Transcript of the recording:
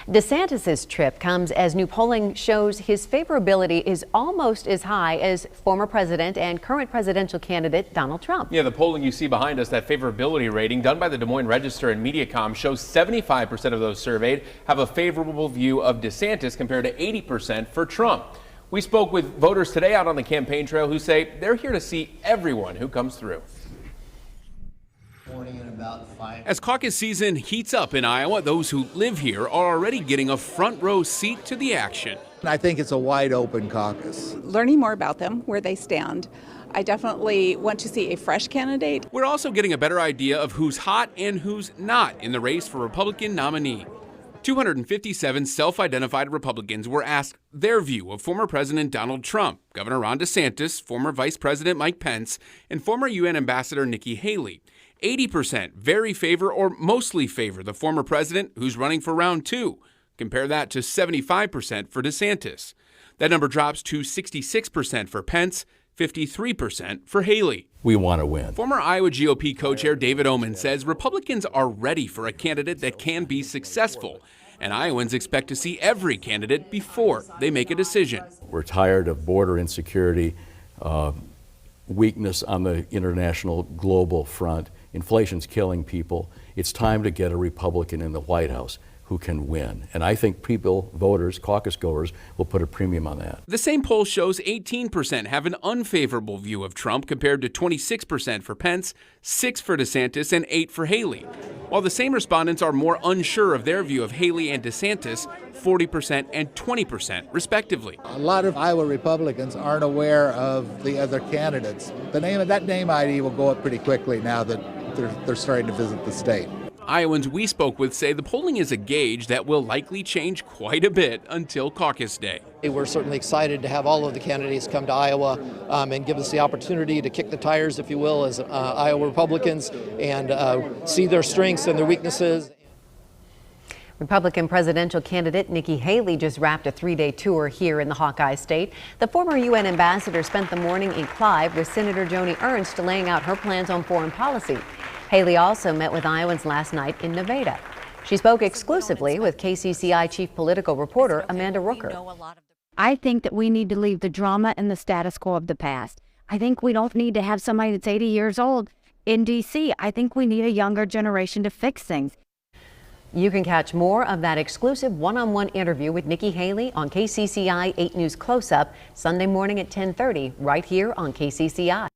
DeSantis' trip comes as new polling shows his favorability is almost as high as former president and current presidential candidate Donald Trump. Yeah, the polling you see behind us, that favorability rating done by the Des Moines Register and Mediacom, shows 75% of those surveyed have a favorable view of DeSantis compared to 80% for Trump. We spoke with voters today out on the campaign trail who say they're here to see everyone who comes through. As caucus season heats up in Iowa, those who live here are already getting a front row seat to the action. I think it's a wide open caucus. Learning more about them, where they stand. I definitely want to see a fresh candidate. We're also getting a better idea of who's hot and who's not in the race for Republican nominee. 257 self-identified Republicans were asked their view of former President Donald Trump, Governor Ron DeSantis, former Vice President Mike Pence, and former UN Ambassador Nikki Haley. 80% very favor or mostly favor the former president who's running for round two. Compare that to 75% for DeSantis. That number drops to 66% for Pence, 53% for Haley. We want to win. Former Iowa GOP co-chair David Oman says Republicans are ready for a candidate that can be successful, and Iowans expect to see every candidate before they make a decision. We're tired of border insecurity, weakness on the international global front. Inflation's killing people. It's time to get a Republican in the White House who can win. And I think people, voters, caucus goers, will put a premium on that. The same poll shows 18% have an unfavorable view of Trump compared to 26% for Pence, 6% for DeSantis, and 8% for Haley. While the same respondents are more unsure of their view of Haley and DeSantis, 40% and 20% respectively. A lot of Iowa Republicans aren't aware of the other candidates. That name ID will go up pretty quickly now that they're starting to visit the state. Iowans we spoke with say the polling is a gauge that will likely change quite a bit until caucus day. We're certainly excited to have all of the candidates come to Iowa and give us the opportunity to kick the tires, if you will, as Iowa Republicans and see their strengths and their weaknesses. Republican presidential candidate Nikki Haley just wrapped a 3-day tour here in the Hawkeye State. The former UN ambassador spent the morning in Clive with Senator Joni Ernst laying out her plans on foreign policy. Haley also met with Iowans last night in Nevada. She spoke exclusively with KCCI chief political reporter Amanda Rooker. I think that we need to leave the drama and the status quo of the past. I think we don't need to have somebody that's 80 years old in D.C. I think we need a younger generation to fix things. You can catch more of that exclusive one-on-one interview with Nikki Haley on KCCI 8 News Close-Up Sunday morning at 10:30 right here on KCCI.